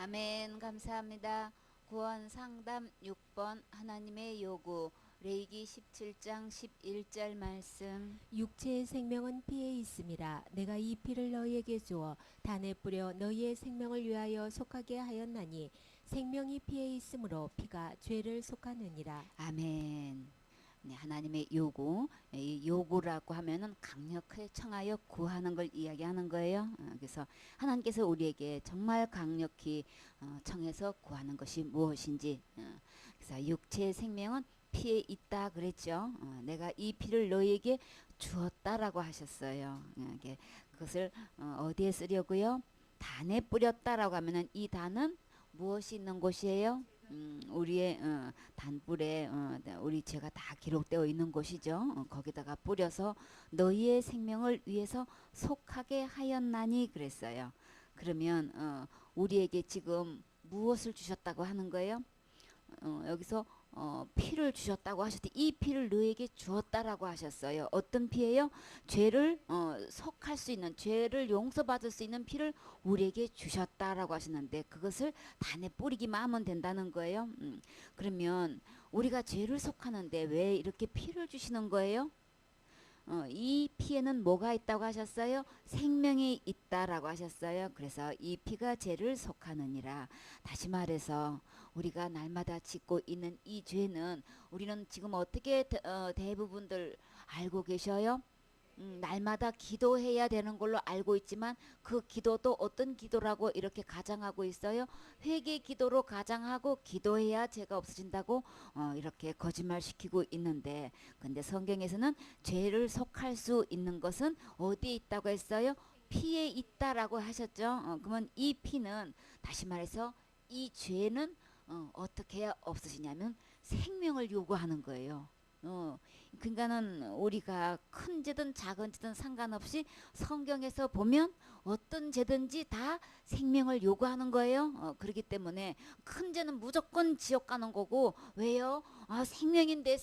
아멘. 감사합니다. 구원 상담 6번 하나님의 요구 레위기 17장 11절 말씀. 육체의 생명은 피에 있음이라. 내가 이 피를 너희에게 주어 단에 뿌려 너희의 생명을 위하여 속하게 하였나니 생명이 피에 있으므로 피가 죄를 속하느니라. 아멘. 네, 하나님의 요구, 이 요구라고 하면은 강력하게 청하여 구하는 걸 이야기하는 거예요. 그래서 하나님께서 우리에게 정말 강력히 청해서 구하는 것이 무엇인지. 그래서 육체의 생명은 피에 있다 그랬죠. 내가 이 피를 너희에게 주었다라고 하셨어요. 그것을 어디에 쓰려고요? 단에 뿌렸다라고 하면은 이 단은 무엇이 있는 곳이에요? 우리의 단불에 우리 죄가 다 기록되어 있는 곳이죠. 거기다가 뿌려서 너희의 생명을 위해서 속하게 하였나니 그랬어요. 그러면 우리에게 지금 무엇을 주셨다고 하는 거예요? 여기서 피를 주셨다고 하셨대. 이 피를 너에게 주었다라고 하셨어요. 어떤 피예요? 죄를 속할 수 있는, 죄를 용서받을 수 있는 피를 우리에게 주셨다라고 하셨는데 그것을 단에 뿌리기만 하면 된다는 거예요. 그러면 우리가 죄를 속하는데 왜 이렇게 피를 주시는 거예요? 이 피에는 뭐가 있다고 하셨어요? 생명이 있다라고 하셨어요. 그래서 이 피가 죄를 속하느니라. 다시 말해서 우리가 날마다 짓고 있는 이 죄는 우리는 지금 어떻게 대부분들 알고 계셔요? 날마다 기도해야 되는 걸로 알고 있지만 그 기도도 어떤 기도라고 이렇게 가장하고 있어요? 회개 기도로 가장하고 기도해야 죄가 없어진다고 이렇게 거짓말시키고 있는데 근데 성경에서는 죄를 속할 수 있는 것은 어디에 있다고 했어요? 피에 있다라고 하셨죠. 그러면 이 피는 다시 말해서 이 죄는 어떻게 해야 없어지냐면 생명을 요구하는 거예요. 그러니까는 우리가 큰 죄든 작은 죄든 상관없이 성경에서 보면 어떤 죄든지 다 생명을 요구하는 거예요. 그렇기 때문에 큰 죄는 무조건 지옥 가는 거고 왜요? 생명인데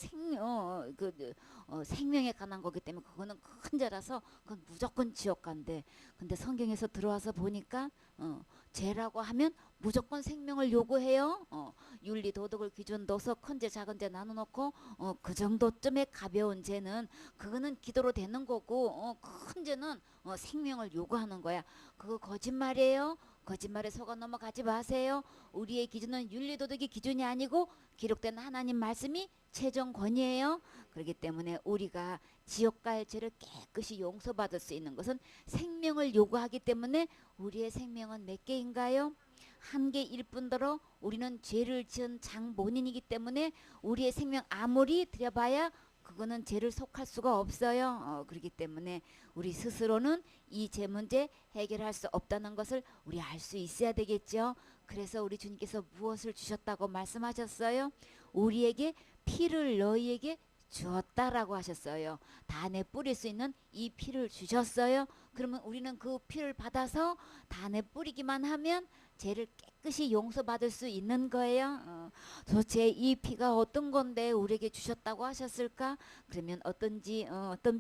생명에 관한 거기 때문에 그거는 큰 죄라서 그건 무조건 지옥 간대. 근데 성경에서 들어와서 보니까 죄라고 하면 무조건 생명을 요구해요. 윤리 도덕을 기준 둬서 큰 죄 작은 죄 나눠놓고 그 정도쯤의 가벼운 죄는 그거는 기도로 되는 거고 큰 죄는 생명을 요구하는 거야. 그거 거짓말이에요. 거짓말에 속아 넘어가지 마세요. 우리의 기준은 윤리 도덕이 기준이 아니고 기록된 하나님 말씀이 최종 권위예요. 그렇기 때문에 우리가 지옥 갈 죄를 깨끗이 용서받을 수 있는 것은 생명을 요구하기 때문에 우리의 생명은 몇 개인가요? 한 개일 뿐더러 우리는 죄를 지은 장본인이기 때문에 우리의 생명 아무리 들여봐야 그거는 죄를 속할 수가 없어요. 그렇기 때문에 우리 스스로는 이 죄 문제 해결할 수 없다는 것을 우리 알 수 있어야 되겠죠. 그래서 우리 주님께서 무엇을 주셨다고 말씀하셨어요? 우리에게 피를 너희에게 주었다라고 하셨어요. 단에 뿌릴 수 있는 이 피를 주셨어요. 그러면 우리는 그 피를 받아서 단에 뿌리기만 하면 죄를 깨끗이 용서받을 수 있는 거예요. 도대체 이 피가 어떤 건데 우리에게 주셨다고 하셨을까? 그러면 어떤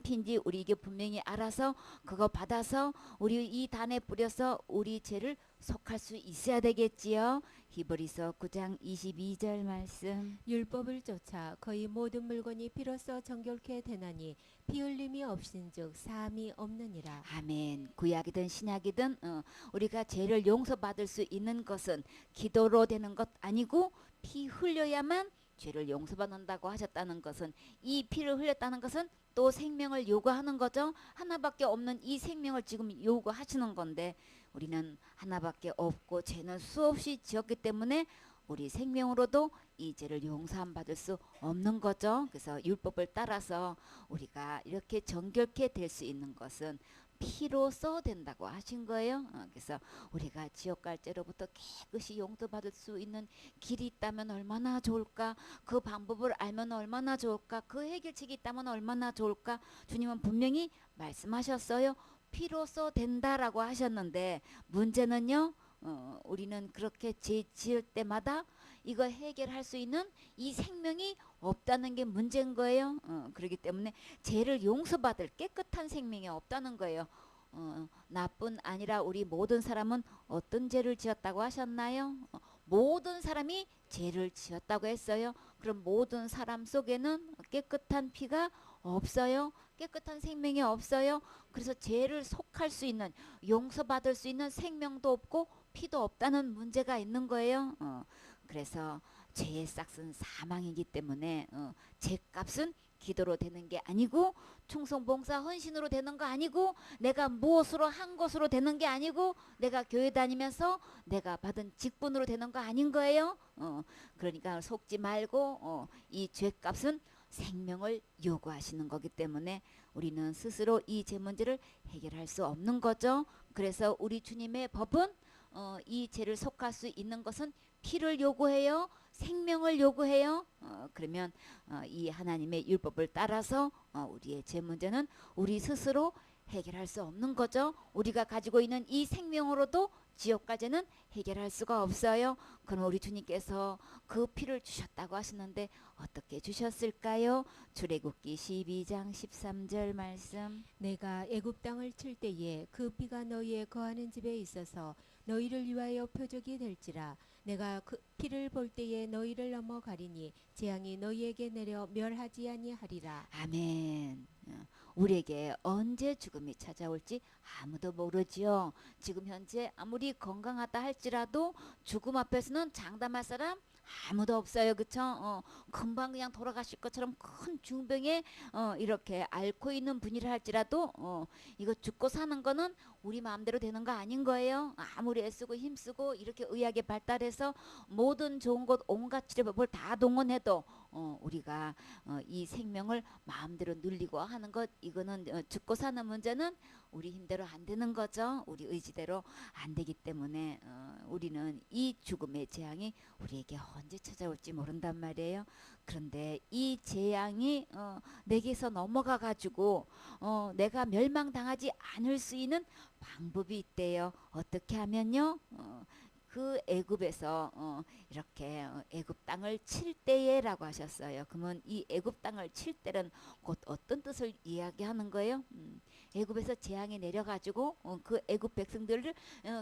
피인지 우리에게 분명히 알아서 그거 받아서 우리 이 단에 뿌려서 우리 죄를 속할 수 있어야 되겠지요. 히브리서 9장 22절 말씀. 율법을 쫓아 거의 모든 물건이 피로써 정결케 되나니 피 흘림이 없은즉 사함이 없느니라. 아멘. 구약이든 신약이든 우리가 죄를 용서받을 수 있는 것은 기도로 되는 것 아니고 피 흘려야만 죄를 용서받는다고 하셨다는 것은 이 피를 흘렸다는 것은 또 생명을 요구하는 거죠. 하나밖에 없는 이 생명을 지금 요구하시는 건데 우리는 하나밖에 없고 죄는 수없이 지었기 때문에 우리 생명으로도 이 죄를 용서함 받을 수 없는 거죠. 그래서 율법을 따라서 우리가 이렇게 정결케 될 수 있는 것은 피로써 된다고 하신 거예요. 그래서 우리가 지옥 갈 죄로부터 깨끗이 용서받을 수 있는 길이 있다면 얼마나 좋을까? 그 방법을 알면 얼마나 좋을까? 그 해결책이 있다면 얼마나 좋을까? 주님은 분명히 말씀하셨어요. 피로써 된다라고 하셨는데 문제는요. 우리는 그렇게 죄 지을 때마다 이거 해결할 수 있는 이 생명이 없다는 게 문제인 거예요. 그렇기 때문에 죄를 용서받을 깨끗한 생명이 없다는 거예요. 나뿐 아니라 우리 모든 사람은 어떤 죄를 지었다고 하셨나요? 모든 사람이 죄를 지었다고 했어요. 그럼 모든 사람 속에는 깨끗한 피가 없어요. 깨끗한 생명이 없어요. 그래서 죄를 속할 수 있는, 용서받을 수 있는 생명도 없고 피도 없다는 문제가 있는 거예요. 그래서 죄의 싹은 사망이기 때문에 죄값은 기도로 되는 게 아니고, 충성봉사 헌신으로 되는 거 아니고, 내가 무엇으로 한 것으로 되는 게 아니고, 내가 교회 다니면서 내가 받은 직분으로 되는 거 아닌 거예요. 그러니까 속지 말고, 이 죄값은 생명을 요구하시는 거기 때문에 우리는 스스로 이 죄 문제를 해결할 수 없는 거죠. 그래서 우리 주님의 법은 이 죄를 속할 수 있는 것은 피를 요구해요. 생명을 요구해요. 그러면 이 하나님의 율법을 따라서 우리의 죄 문제는 우리 스스로 해결할 수 없는 거죠. 우리가 가지고 있는 이 생명으로도 지옥까지는 해결할 수가 없어요. 그럼 우리 주님께서 그 피를 주셨다고 하시는데 어떻게 주셨을까요? 출애굽기 12장 13절 말씀. 내가 애굽 땅을 칠 때에 그 피가 너희의 거하는 집에 있어서 너희를 위하여 표적이 될지라. 내가 그 피를 볼 때에 너희를 넘어가리니 재앙이 너희에게 내려 멸하지 아니하리라. 아멘. 우리에게 언제 죽음이 찾아올지 아무도 모르지요. 지금 현재 아무리 건강하다 할지라도 죽음 앞에서는 장담할 사람 아무도 없어요. 그쵸? 금방 그냥 돌아가실 것처럼 큰 중병에 이렇게 앓고 있는 분이라 할지라도 이거 죽고 사는 거는 우리 마음대로 되는 거 아닌 거예요. 아무리 애쓰고 힘쓰고 이렇게 의학이 발달해서 모든 좋은 것 온갖 치료법을 다 동원해도 우리가 이 생명을 마음대로 누리고 하는 것, 이거는 죽고 사는 문제는 우리 힘대로 안 되는 거죠. 우리 의지대로 안 되기 때문에 우리는 이 죽음의 재앙이 우리에게 언제 찾아올지 모른단 말이에요. 그런데 이 재앙이 내게서 넘어가 가지고 내가 멸망당하지 않을 수 있는 방법이 있대요. 어떻게 하면요? 그 애굽에서 이렇게 애굽 땅을 칠 때에라고 하셨어요. 그러면 이 애굽 땅을 칠 때는 곧 어떤 뜻을 이야기하는 거예요? 애굽에서 재앙이 내려가지고 그 애굽 백성들을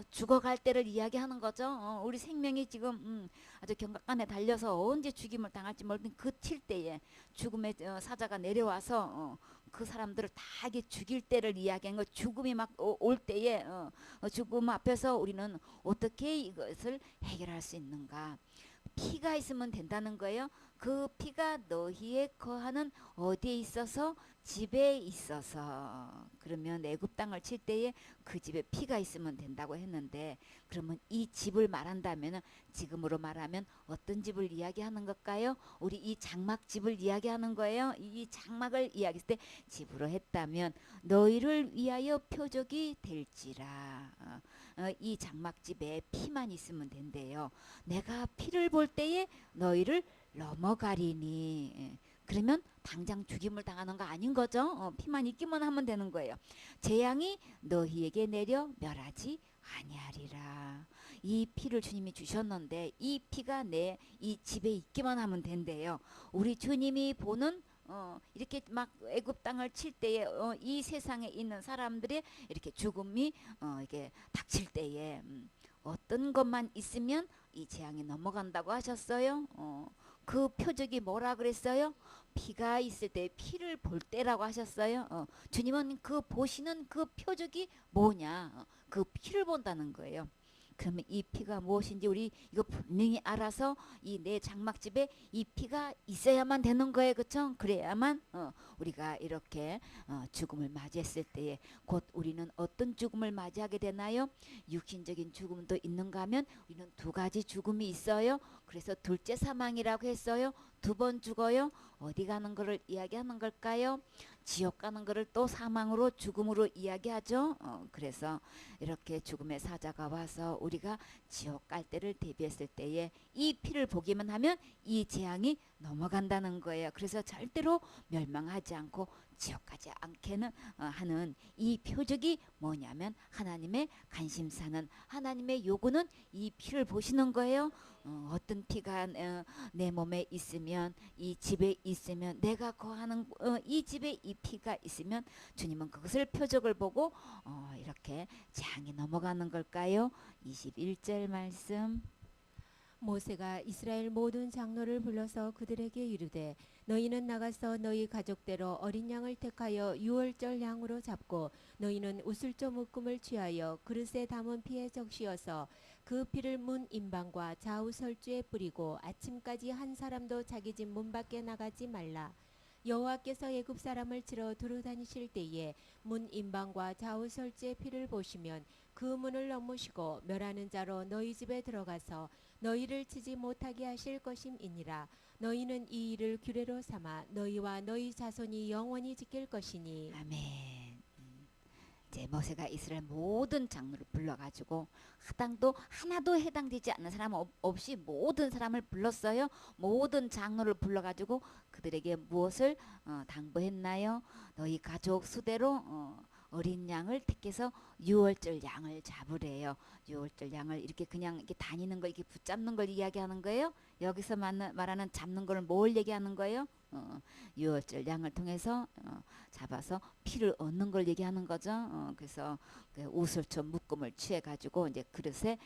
죽어갈 때를 이야기하는 거죠. 우리 생명이 지금 아주 경각간에 달려서 언제 죽임을 당할지 모르는 그 칠 때에 죽음의 사자가 내려와서 그 사람들을 다 이게 죽일 때를 이야기한 거. 죽음이 막 올 때에 죽음 앞에서 우리는 어떻게 이것을 해결할 수 있는가? 피가 있으면 된다는 거예요. 그 피가 너희의 거하는 어디에 있어서? 집에 있어서. 그러면 애굽 땅을 칠 때에 그 집에 피가 있으면 된다고 했는데, 그러면 이 집을 말한다면 지금으로 말하면 어떤 집을 이야기하는 걸까요? 우리 이 장막 집을 이야기하는 거예요. 이 장막을 이야기했을 때 집으로 했다면 너희를 위하여 표적이 될지라. 이 장막집에 피만 있으면 된대요. 내가 피를 볼 때에 너희를 넘어가리니. 그러면 당장 죽임을 당하는 거 아닌 거죠. 피만 있기만 하면 되는 거예요. 재앙이 너희에게 내려 멸하지 아니하리라. 이 피를 주님이 주셨는데 이 피가 내 이 집에 있기만 하면 된대요. 우리 주님이 보는 이렇게 막 애굽 땅을 칠 때에 이 세상에 있는 사람들의 이렇게 죽음이 이게 닥칠 때에 어떤 것만 있으면 이 재앙이 넘어간다고 하셨어요. 그 표적이 뭐라 그랬어요? 피가 있을 때, 피를 볼 때라고 하셨어요. 주님은 그 보시는 그 표적이 뭐냐? 그 피를 본다는 거예요. 그러면 이 피가 무엇인지 우리 이거 분명히 알아서 이 내 장막집에 이 피가 있어야만 되는 거예요. 그쵸? 그래야만 우리가 이렇게 죽음을 맞이했을 때에 곧 우리는 어떤 죽음을 맞이하게 되나요? 육신적인 죽음도 있는가 하면 우리는 두 가지 죽음이 있어요. 그래서 둘째 사망이라고 했어요. 두 번 죽어요. 어디 가는 거를 이야기하는 걸까요? 지옥 가는 거를 또 사망으로, 죽음으로 이야기하죠. 그래서 이렇게 죽음의 사자가 와서 우리가 지옥 갈 때를 대비했을 때에 이 피를 보기만 하면 이 재앙이 넘어간다는 거예요. 그래서 절대로 멸망하지 않고 지옥 가지 않게는 하는 이 표적이 뭐냐면 하나님의 관심사는 하나님의 요구는 이 피를 보시는 거예요. 어떤 피가 내 몸에 있으면 이 집에 있으면 내가 거하는 이 집에 이 피가 있으면 주님은 그것을 표적을 보고 이렇게 재앙이 넘어가는 걸까요? 21절 말씀. 모세가 이스라엘 모든 장로를 불러서 그들에게 이르되 너희는 나가서 너희 가족대로 어린 양을 택하여 유월절 양으로 잡고 너희는 우슬조 묶음을 취하여 그릇에 담은 피에 적시어서 그 피를 문 임방과 좌우 설주에 뿌리고 아침까지 한 사람도 자기 집 문 밖에 나가지 말라. 여호와께서 애굽 사람을 치러 두루 다니실 때에 문 임방과 좌우 설주의 피를 보시면 그 문을 넘으시고 멸하는 자로 너희 집에 들어가서 너희를 치지 못하게 하실 것임이니라. 너희는 이 일을 규례로 삼아 너희와 너희 자손이 영원히 지킬 것이니. 아멘. 이제 모세가 이스라엘 모든 장로를 불러가지고 하당도 하나도 해당되지 않는 사람 없이 모든 사람을 불렀어요. 모든 장로를 불러가지고 그들에게 무엇을 당부했나요? 너희 가족 수대로 어린 양을 택해서 유월절 양을 잡으래요. 유월절 양을 이렇게 그냥 이렇게 다니는 걸 이렇게 붙잡는 걸 이야기하는 거예요. 여기서 말하는 잡는 걸 뭘 얘기하는 거예요? 유월절 양을 통해서 잡아서 피를 얻는 걸 얘기하는 거죠. 그래서 그 우슬초 묶음을 취해 가지고 이제 그릇에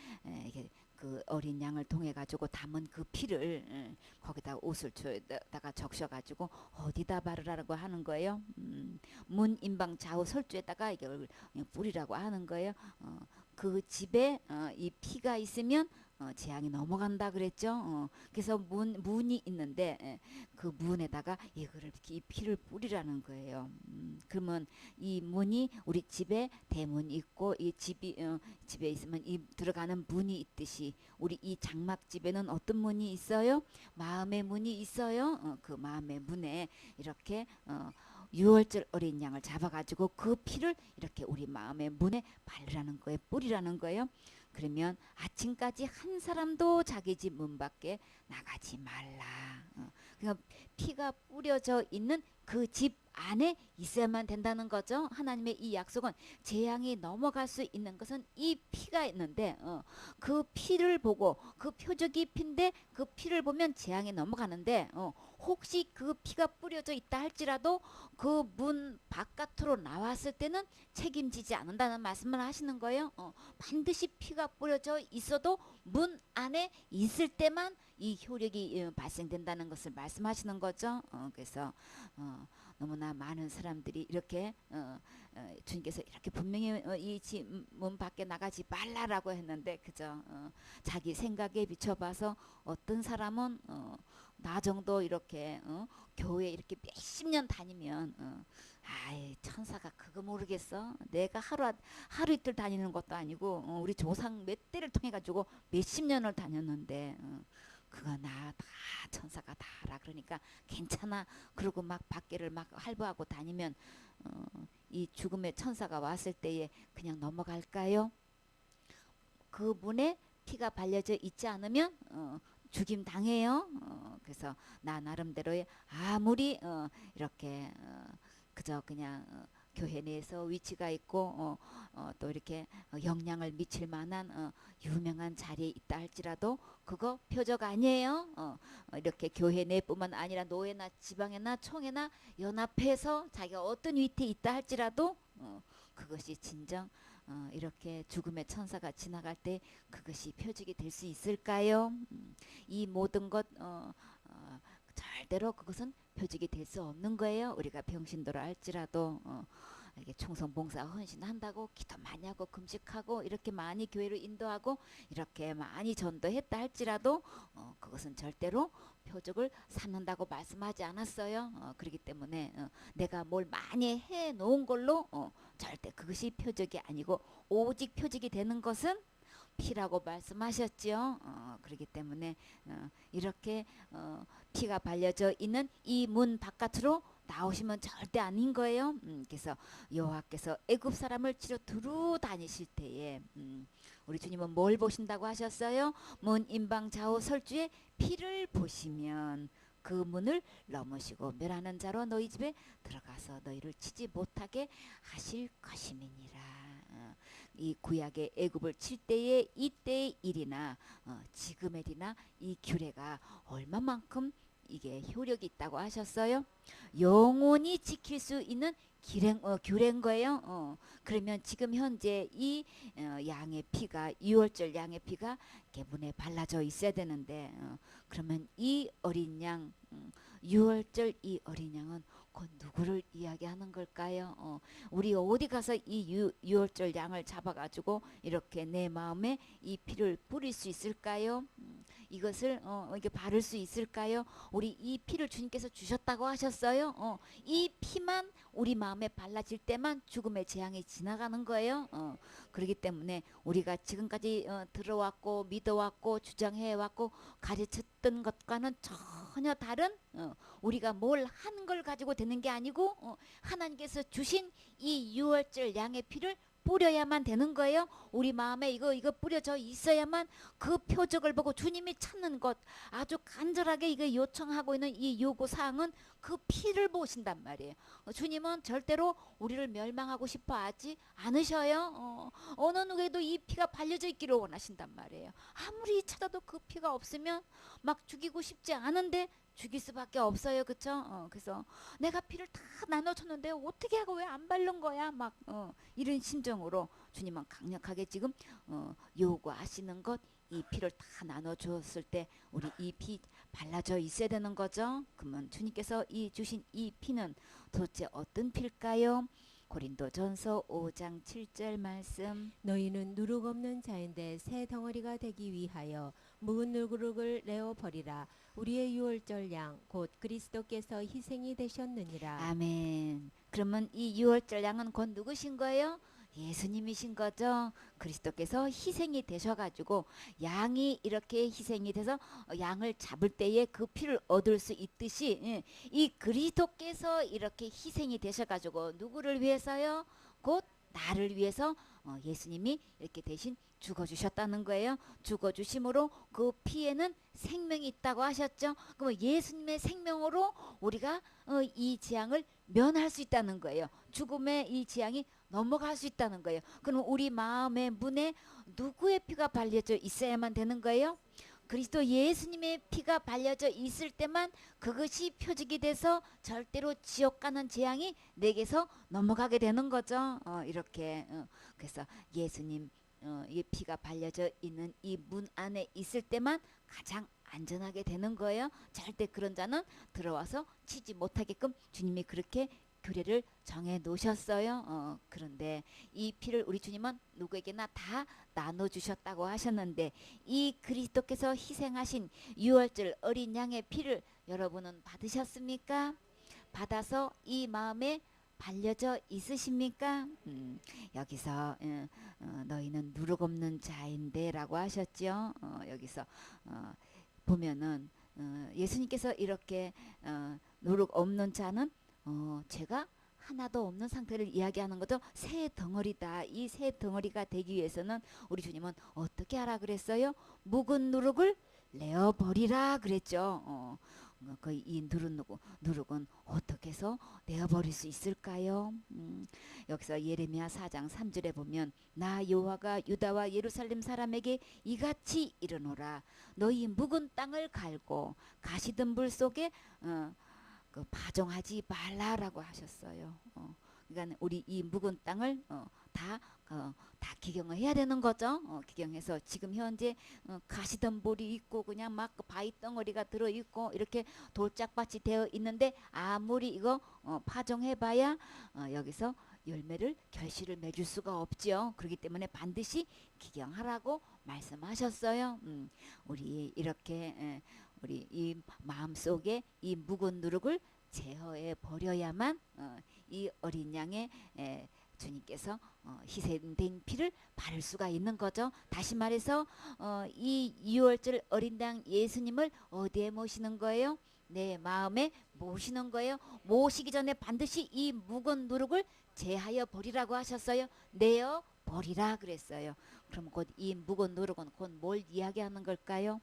이게 그 어린 양을 통해 가지고 담은 그 피를 거기다 우슬초에다가 적셔 가지고 어디다 바르라고 하는 거예요. 문 임방 좌우 설주에다가 이걸 뿌리라고 하는 거예요. 그 집에 이 피가 있으면 재앙이 넘어간다 그랬죠. 그래서 문이 있는데 그 문에다가 이거를 이 피를 뿌리라는 거예요. 그러면 이 문이 우리 집에 대문이 있고 이 집에 있으면 이 들어가는 문이 있듯이 우리 이 장막 집에는 어떤 문이 있어요? 마음의 문이 있어요. 그 마음의 문에 이렇게 유월절 어린 양을 잡아가지고 그 피를 이렇게 우리 마음의 문에 바르라는 거예요. 뿌리라는 거예요. 그러면 아침까지 한 사람도 자기 집 문 밖에 나가지 말라. 그러니까 피가 뿌려져 있는 그 집 안에 있어야만 된다는 거죠. 하나님의 이 약속은 재앙이 넘어갈 수 있는 것은 이 피가 있는데 그 피를 보고 그 표적이 피인데 그 피를 보면 재앙이 넘어가는데 혹시 그 피가 뿌려져 있다 할지라도 그 문 바깥으로 나왔을 때는 책임지지 않는다는 말씀을 하시는 거예요. 반드시 피가 뿌려져 있어도 문 안에 있을 때만 이 효력이 발생된다는 것을 말씀하시는 거죠. 그래서 너무나 많은 사람들이 이렇게 주님께서 이렇게 분명히 이 집 문 밖에 나가지 말라라고 했는데 그저 자기 생각에 비춰봐서 어떤 사람은 나 정도 이렇게 교회 이렇게 몇십 년 다니면 아이 천사가 그거 모르겠어. 내가 하루 이틀 다니는 것도 아니고 우리 조상 몇 대를 통해 가지고 몇십 년을 다녔는데 그거 나 다 천사가 다 알아. 그러니까 괜찮아. 그러고 막 밖에를 막 활보하고 다니면 이 죽음의 천사가 왔을 때에 그냥 넘어갈까요? 그 문에 피가 발려져 있지 않으면 죽임 당해요. 그래서 나 나름대로의 아무리 이렇게 그저 그냥 교회 내에서 위치가 있고 또 이렇게 영향을 미칠 만한 유명한 자리에 있다 할지라도 그거 표적 아니에요. 이렇게 교회 내뿐만 아니라 노회나 지방이나 총회나 연합해서 자기가 어떤 위치에 있다 할지라도 그것이 진정 이렇게 죽음의 천사가 지나갈 때 그것이 표적이 될 수 있을까요? 이 모든 것 절대로 그것은 표적이 될 수 없는 거예요. 우리가 병신도라 할지라도 이렇게 충성봉사 헌신한다고 기도 많이 하고 금식하고 이렇게 많이 교회로 인도하고 이렇게 많이 전도했다 할지라도 그것은 절대로 표적을 삼는다고 말씀하지 않았어요. 그렇기 때문에 내가 뭘 많이 해 놓은 걸로 절대 그것이 표적이 아니고 오직 표적이 되는 것은 피라고 말씀하셨죠. 그렇기 때문에 이렇게 피가 발려져 있는 이 문 바깥으로 나오시면 절대 아닌 거예요. 그래서 여호와께서 애굽 사람을 치러 두루 다니실 때에 우리 주님은 뭘 보신다고 하셨어요? 문 임방 좌우 설주에 피를 보시면 그 문을 넘으시고 멸하는 자로 너희 집에 들어가서 너희를 치지 못하게 하실 것임이니라. 이 구약의 애굽을 칠 때의 이때의 일이나 지금의 일이나 이 규례가 얼마만큼 이게 효력이 있다고 하셨어요? 영원히 지킬 수 있는 규례인 거예요. 그러면 지금 현재 이 양의 피가 6월절 양의 피가 이렇게 문에 발라져 있어야 되는데 그러면 이 어린 양 6월절 이 어린 양은 곧 누구를 이야기하는 걸까요? 우리 어디 가서 이 6월절 양을 잡아가지고 이렇게 내 마음에 이 피를 뿌릴 수 있을까요? 이것을 이게 바를 수 있을까요? 우리 이 피를 주님께서 주셨다고 하셨어요. 이 피만 우리 마음에 발라질 때만 죽음의 재앙이 지나가는 거예요. 그렇기 때문에 우리가 지금까지 들어왔고 믿어왔고 주장해왔고 가르쳤던 것과는 전혀 다른 우리가 뭘 한 걸 가지고 되는 게 아니고 하나님께서 주신 이 6월절 양의 피를 뿌려야만 되는 거예요. 우리 마음에 이거 뿌려져 있어야만 그 표적을 보고 주님이 찾는 것 아주 간절하게 이거 요청하고 있는 이 요구 사항은 그 피를 보신단 말이에요. 주님은 절대로 우리를 멸망하고 싶어 하지 않으셔요. 어느 누구에도 이 피가 발려져 있기를 원하신단 말이에요. 아무리 찾아도 그 피가 없으면 막 죽이고 싶지 않은데 죽일 수밖에 없어요. 그쵸? 그래서 내가 피를 다 나눠줬는데 어떻게 하고 왜 안 바른 거야? 막 이런 심정으로 주님은 강력하게 지금 요구하시는 것 이 피를 다 나눠줬을 때 우리 이 피 발라져 있어야 되는 거죠. 그러면 주님께서 이 주신 이 피는 도대체 어떤 피일까요? 고린도전서 5장 7절 말씀. 너희는 누룩 없는 자인데 새 덩어리가 되기 위하여 묵은 누룩을 내어 버리라. 우리의 유월절 양 곧 그리스도께서 희생이 되셨느니라. 아멘. 그러면 이 6월절 양은 곧 누구신 거예요? 예수님이신 거죠. 그리스도께서 희생이 되셔가지고 양이 이렇게 희생이 돼서 양을 잡을 때에 그 피를 얻을 수 있듯이 이 그리스도께서 이렇게 희생이 되셔가지고 누구를 위해서요? 곧 나를 위해서 예수님이 이렇게 대신 죽어주셨다는 거예요. 죽어주심으로 그 피에는 생명이 있다고 하셨죠. 그럼 예수님의 생명으로 우리가 이 재앙을 면할 수 있다는 거예요. 죽음의 이 재앙이 넘어갈 수 있다는 거예요. 그럼 우리 마음의 문에 누구의 피가 발려져 있어야만 되는 거예요? 그리스도 예수님의 피가 발려져 있을 때만 그것이 표적이 돼서 절대로 지옥 가는 재앙이 내게서 넘어가게 되는 거죠. 이렇게 그래서 예수님 이 피가 발려져 있는 이 문 안에 있을 때만 가장 안전하게 되는 거예요. 절대 그런 자는 들어와서 치지 못하게끔 주님이 그렇게 규례를 정해 놓으셨어요. 그런데 이 피를 우리 주님은 누구에게나 다 나눠주셨다고 하셨는데 이 그리스도께서 희생하신 6월절 어린 양의 피를 여러분은 받으셨습니까? 받아서 이 마음에 발려져 있으십니까? 여기서 너희는 누룩 없는 자인데 라고 하셨죠. 여기서 보면은 예수님께서 이렇게 누룩 없는 자는 죄가 하나도 없는 상태를 이야기하는 거죠. 새 덩어리다. 이 새 덩어리가 되기 위해서는 우리 주님은 어떻게 하라 그랬어요? 묵은 누룩을 내어버리라 그랬죠. 이 누룩은 어떻게 해서 내어버릴 수 있을까요? 여기서 예레미야 4장 3절에 보면 나 여호와가 유다와 예루살렘 사람에게 이같이 이르노라. 너희 묵은 땅을 갈고 가시덤불 속에 그 파종하지 말라라고 하셨어요. 그러니까 우리 이 묵은 땅을 다 기경을 해야 되는 거죠. 기경해서 지금 현재 가시덤불이 있고 그냥 막 바위 덩어리가 들어 있고 이렇게 돌짝밭이 되어 있는데 아무리 이거 파종해봐야 여기서 열매를 결실을 맺을 수가 없죠. 그렇기 때문에 반드시 기경하라고 말씀하셨어요. 우리 이렇게 우리 이 마음 속에 이 묵은 누룩을 제어해 버려야만 이 어린 양의 주님께서 희생된 피를 바를 수가 있는 거죠. 다시 말해서 이 6월절 어린 양 예수님을 어디에 모시는 거예요? 내 마음에 모시는 거예요. 모시기 전에 반드시 이 묵은 누룩을 제하여 버리라고 하셨어요. 내어 버리라 그랬어요. 그럼 곧 이 묵은 누룩은 곧 뭘 이야기하는 걸까요?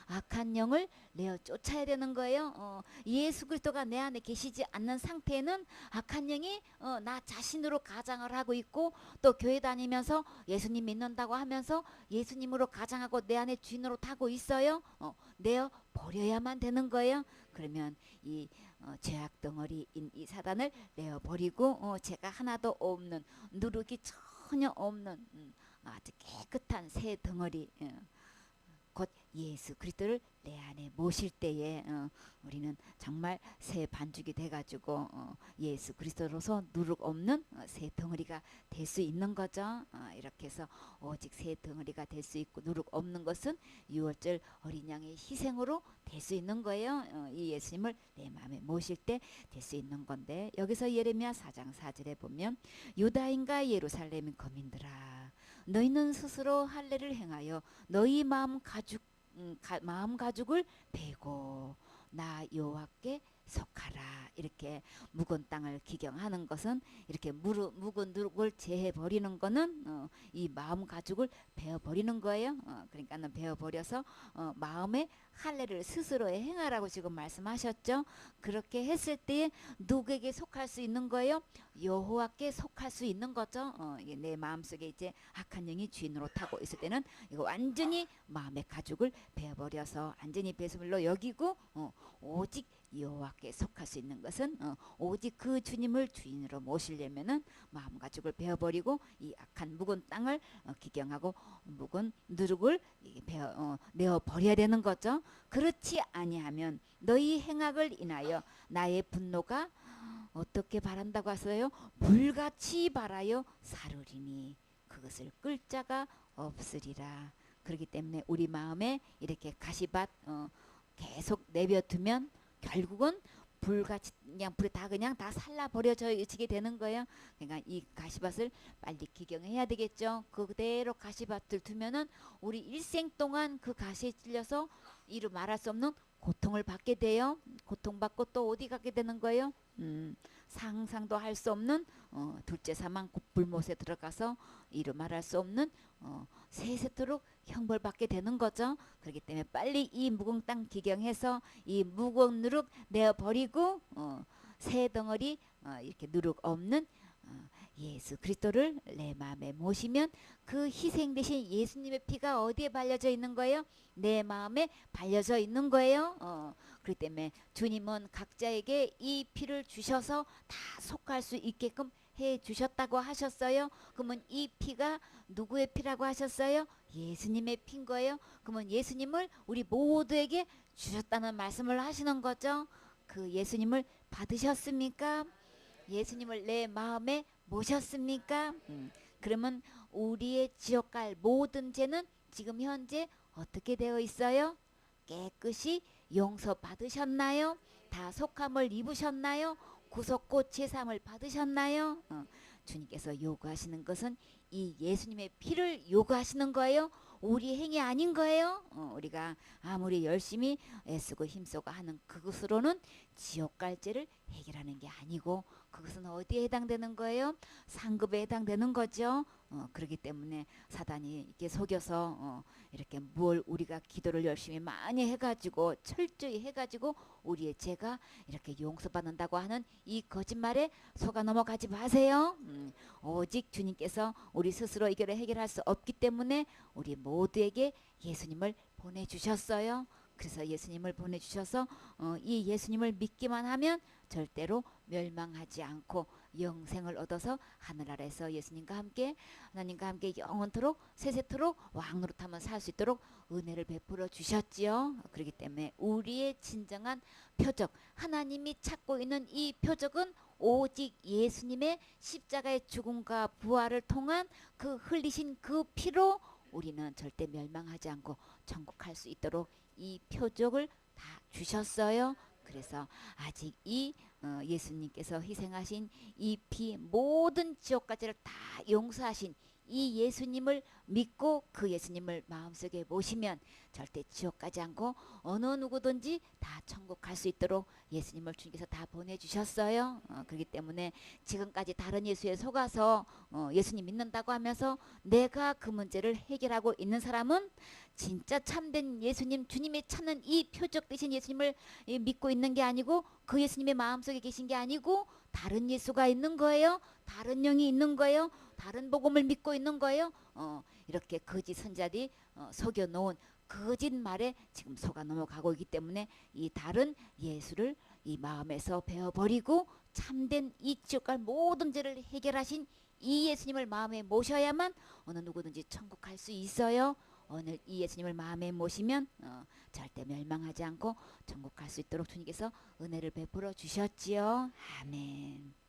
악한 영을 내어 쫓아야 되는 거예요. 예수 그리스도가 내 안에 계시지 않는 상태에는 악한 영이 나 자신으로 가장을 하고 있고, 또 교회 다니면서 예수님 믿는다고 하면서 예수님으로 가장하고 내 안에 주인으로 타고 있어요. 내어 버려야만 되는 거예요. 그러면 이 죄악 덩어리인 이 사단을 내어 버리고 죄가 하나도 없는, 누룩이 전혀 없는 아주 깨끗한 새 덩어리, 곧 예수 그리스도를 내 안에 모실 때에 우리는 정말 새 반죽이 돼가지고 예수 그리스도로서 누룩 없는 새 덩어리가 될 수 있는 거죠. 이렇게 해서 오직 새 덩어리가 될 수 있고, 누룩 없는 것은 유월절 어린 양의 희생으로 될 수 있는 거예요. 이 예수님을 내 마음에 모실 때 될 수 있는 건데, 여기서 예레미야 4장 4절에 보면, 유다인과 예루살렘 거민들아, 너희는 스스로 할례를 행하여 너희 마음 가죽을 베고 나 여호와께 속하라. 이렇게 묵은 땅을 기경하는 것은, 이렇게 묵은 누룩을 제해 버리는 거는 이 마음 가죽을 베어 버리는 거예요. 그러니까는 베어 버려서 마음의 할례를 스스로 행하라고 지금 말씀하셨죠. 그렇게 했을 때 누구에게 속할 수 있는 거예요? 여호와께 속할 수 있는 거죠. 이게 내 마음속에 이제 악한 영이 주인으로 타고 있을 때는 이거 완전히 마음의 가죽을 베어 버려서 완전히 배수물로 여기고, 오직 여호와께 속할 수 있는 것은 오직 그 주님을 주인으로 모시려면은 마음 가죽을 베어버리고 이 악한 묵은 땅을 기경하고 묵은 누룩을 내어 버려야 되는 거죠. 그렇지 아니하면 너희 행악을 인하여 나의 분노가 어떻게 바란다고 하세요? 물같이 발하여 사르리니 그것을 끌 자가 없으리라. 그렇기 때문에 우리 마음에 이렇게 가시밭 계속 내버두면 결국은 불같이 그냥 불에 그냥 다 살라 버려지게 되는 거예요. 그러니까 이 가시밭을 빨리 기경해야 되겠죠. 그대로 가시밭을 두면은 우리 일생 동안 그 가시에 찔려서 이루 말할 수 없는 고통을 받게 돼요. 고통받고 또 어디 가게 되는 거예요? 상상도 할 수 없는 둘째 사망 불못에 들어가서 이루 말할 수 없는 세세토록 형벌받게 되는 거죠. 그렇기 때문에 빨리 이 묵은 땅 기경해서 이 묵은 누룩 내어버리고 새 덩어리 이렇게 누룩 없는 예수 그리스도를 내 마음에 모시면 그 희생 대신 예수님의 피가 어디에 발려져 있는 거예요? 내 마음에 발려져 있는 거예요. 그렇기 때문에 주님은 각자에게 이 피를 주셔서 다 속할 수 있게끔 해 주셨다고 하셨어요. 그러면 이 피가 누구의 피라고 하셨어요? 예수님의 피인 거예요. 그러면 예수님을 우리 모두에게 주셨다는 말씀을 하시는 거죠. 그 예수님을 받으셨습니까? 예수님을 내 마음에 모셨습니까? 그러면 우리의 지옥 갈 모든 죄는 지금 현재 어떻게 되어 있어요? 깨끗이 용서받으셨나요? 다 속함을 입으셨나요? 구속고 제사함을 받으셨나요? 주님께서 요구하시는 것은 이 예수님의 피를 요구하시는 거예요. 우리 행위 아닌 거예요. 우리가 아무리 열심히 애쓰고 힘쓰고 하는 그것으로는 지옥 갈 죄를 해결하는 게 아니고, 그것은 어디에 해당되는 거예요? 상급에 해당되는 거죠. 그렇기 때문에 사단이 이렇게 속여서 이렇게 뭘 우리가 기도를 열심히 많이 해가지고 철저히 해가지고 우리의 죄가 이렇게 용서받는다고 하는 이 거짓말에 속아 넘어가지 마세요. 오직 주님께서 우리 스스로 이거를 해결할 수 없기 때문에 우리 모두에게 예수님을 보내주셨어요. 그래서 예수님을 보내주셔서 이 예수님을 믿기만 하면 절대로 멸망하지 않고 영생을 얻어서 하늘나라에서 예수님과 함께 하나님과 함께 영원토록 세세토록 왕노릇하며 살 수 있도록 은혜를 베풀어 주셨지요. 그렇기 때문에 우리의 진정한 표적, 하나님이 찾고 있는 이 표적은 오직 예수님의 십자가의 죽음과 부활을 통한 그 흘리신 그 피로 우리는 절대 멸망하지 않고 천국 갈 수 있도록 이 표적을 다 주셨어요. 그래서 아직 이 예수님께서 희생하신 이 피, 모든 지옥까지를 다 용서하신 이 예수님을 믿고 그 예수님을 마음속에 모시면 절대 지옥 가지 않고 어느 누구든지 다 천국 갈 수 있도록 예수님을 주님께서 다 보내주셨어요. 그렇기 때문에 지금까지 다른 예수에 속아서 예수님 믿는다고 하면서 내가 그 문제를 해결하고 있는 사람은 진짜 참된 예수님, 주님이 찾는 이 표적 되신 예수님을 믿고 있는 게 아니고 그 예수님의 마음속에 계신 게 아니고 다른 예수가 있는 거예요. 다른 영이 있는 거예요. 다른 복음을 믿고 있는 거예요. 이렇게 거짓 선자들이 속여 놓은 거짓말에 지금 속아 넘어가고 있기 때문에 이 다른 예수를 이 마음에서 베어버리고 참된 이 지옥 갈 모든 죄를 해결하신 이 예수님을 마음에 모셔야만 어느 누구든지 천국 갈 수 있어요. 오늘 이 예수님을 마음에 모시면 절대 멸망하지 않고 천국 갈 수 있도록 주님께서 은혜를 베풀어 주셨지요. 아멘.